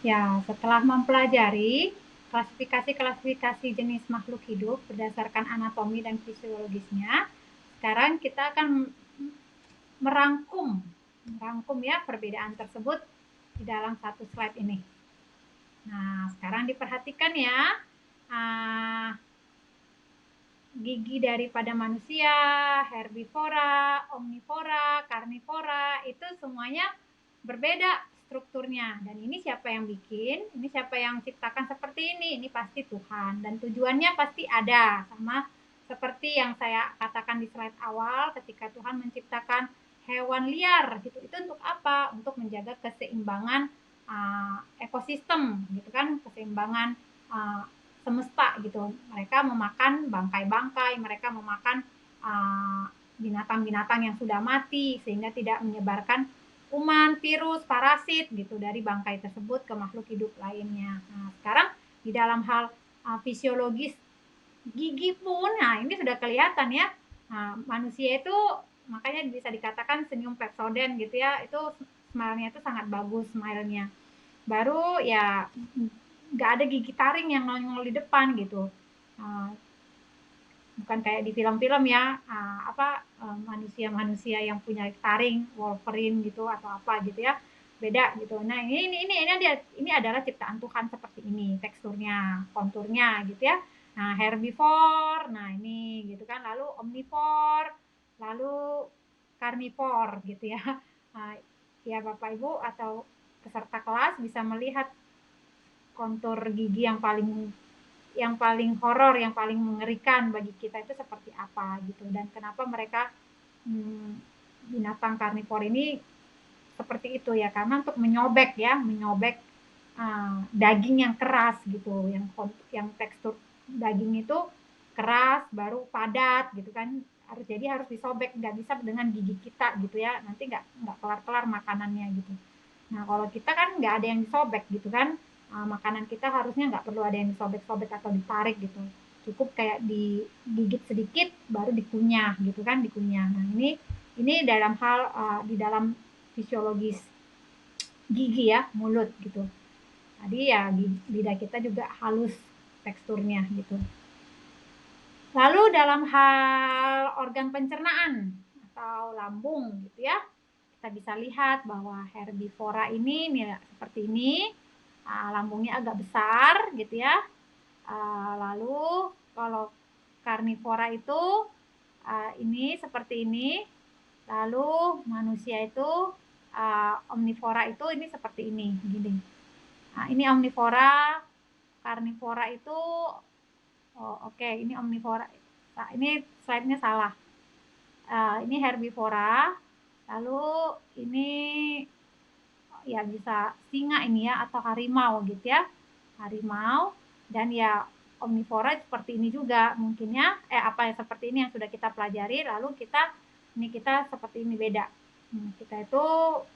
Ya, setelah mempelajari klasifikasi-klasifikasi jenis makhluk hidup berdasarkan anatomi dan fisiologisnya, sekarang kita akan merangkum ya perbedaan tersebut di dalam satu slide ini. Nah, sekarang diperhatikan ya. Gigi daripada manusia, herbivora, omnivora, karnivora, itu semuanya berbeda strukturnya. Dan ini siapa yang bikin? Ini siapa yang ciptakan seperti ini? Ini pasti Tuhan. Dan tujuannya pasti ada. Sama seperti yang saya katakan di slide awal, ketika Tuhan menciptakan hewan liar, gitu. Itu untuk apa? Untuk menjaga keseimbangan ekosistem, gitu kan? Keseimbangan semesta gitu. Mereka memakan bangkai-bangkai, mereka memakan binatang-binatang yang sudah mati sehingga tidak menyebarkan kuman, virus, parasit gitu dari bangkai tersebut ke makhluk hidup lainnya. Nah, sekarang di dalam hal fisiologis gigi pun, nah ini sudah kelihatan ya. Nah, manusia itu makanya bisa dikatakan senyum Pepsodent gitu ya. Itu smile-nya itu sangat bagus smile-nya. Baru ya nggak ada gigi taring yang nongol di depan gitu. Bukan kayak di film-film ya, manusia-manusia yang punya taring Wolverine gitu atau apa gitu ya, beda gitu. Nah ini adalah ciptaan Tuhan seperti ini teksturnya, konturnya gitu ya. Nah herbivore, nah ini gitu kan, lalu omnivore, lalu karnivor gitu ya. Nah, ya Bapak Ibu atau peserta kelas bisa melihat kontur gigi yang paling horor, yang paling mengerikan bagi kita itu seperti apa gitu, dan kenapa mereka binatang karnivor ini seperti itu ya, karena untuk menyobek daging yang keras gitu, yang tekstur daging itu keras baru padat gitu kan, harus disobek, nggak bisa dengan gigi kita gitu ya, nanti nggak kelar-kelar makanannya gitu. Nah kalau kita kan nggak ada yang disobek gitu kan, makanan kita harusnya nggak perlu ada yang disobek-sobek atau ditarik gitu, cukup kayak digigit sedikit baru dikunyah gitu kan, dikunyah. Nah ini dalam hal di dalam fisiologis gigi ya, mulut gitu. Tadi ya lidah kita juga halus teksturnya gitu. Lalu dalam hal organ pencernaan atau lambung gitu ya, kita bisa lihat bahwa herbivora ini nih seperti ini, lambungnya agak besar gitu ya. Lalu kalau karnivora itu ini seperti ini, lalu manusia itu omnivora itu ini seperti ini gini. Nah, ini omnivora, karnivora itu oke, ini omnivora. Nah, ini slide-nya salah. Ini herbivora, lalu ini ya bisa singa ini ya, atau harimau gitu ya, harimau. Dan ya omnivora seperti ini juga mungkinnya, seperti ini yang sudah kita pelajari. Lalu kita seperti ini, beda. Kita itu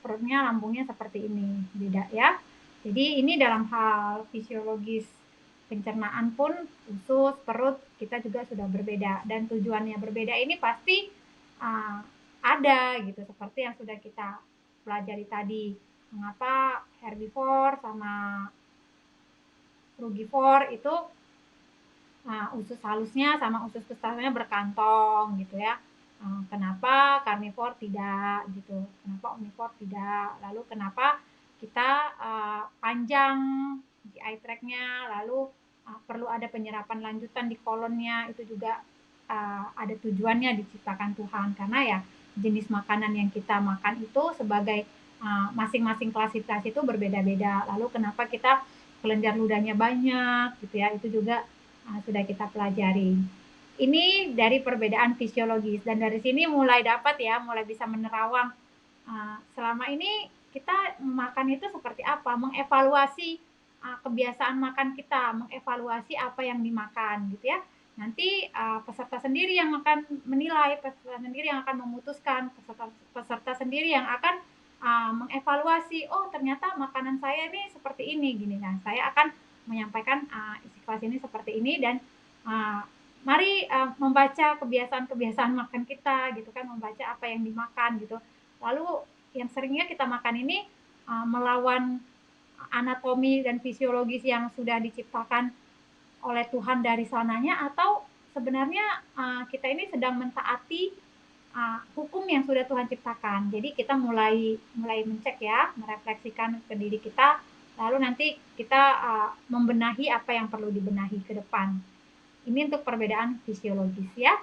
perutnya, lambungnya seperti ini, beda ya. Jadi ini dalam hal fisiologis pencernaan pun, usus, perut kita juga sudah berbeda, dan tujuannya berbeda ini pasti ada gitu, seperti yang sudah kita pelajari tadi, mengapa herbivore sama frugivore itu usus halusnya sama usus besarnya berkantong gitu ya. Kenapa karnivor tidak gitu, kenapa omnivor tidak, lalu kenapa kita panjang GI tract-nya, lalu perlu ada penyerapan lanjutan di kolonnya, itu juga ada tujuannya diciptakan Tuhan, karena ya jenis makanan yang kita makan itu sebagai masing-masing klasifikasi itu berbeda-beda, lalu kenapa kita kelenjar ludahnya banyak gitu ya, itu juga sudah kita pelajari. Ini dari perbedaan fisiologis, dan dari sini mulai dapat ya, mulai bisa menerawang selama ini kita makan itu seperti apa, mengevaluasi kebiasaan makan kita, mengevaluasi apa yang dimakan gitu ya. Nanti peserta sendiri yang akan menilai, peserta sendiri yang akan memutuskan, peserta sendiri yang akan mengevaluasi, oh ternyata makanan saya ini seperti ini gini. Nah saya akan menyampaikan isi kelas ini seperti ini, dan mari membaca kebiasaan-kebiasaan makan kita gitu kan, membaca apa yang dimakan gitu. Lalu yang seringnya kita makan ini melawan anatomi dan fisiologis yang sudah diciptakan oleh Tuhan dari sananya, atau sebenarnya kita ini sedang mentaati hukum yang sudah Tuhan ciptakan. Jadi kita mulai mencek ya, merefleksikan ke diri kita, lalu nanti kita membenahi apa yang perlu dibenahi ke depan. Ini untuk perbedaan fisiologis ya.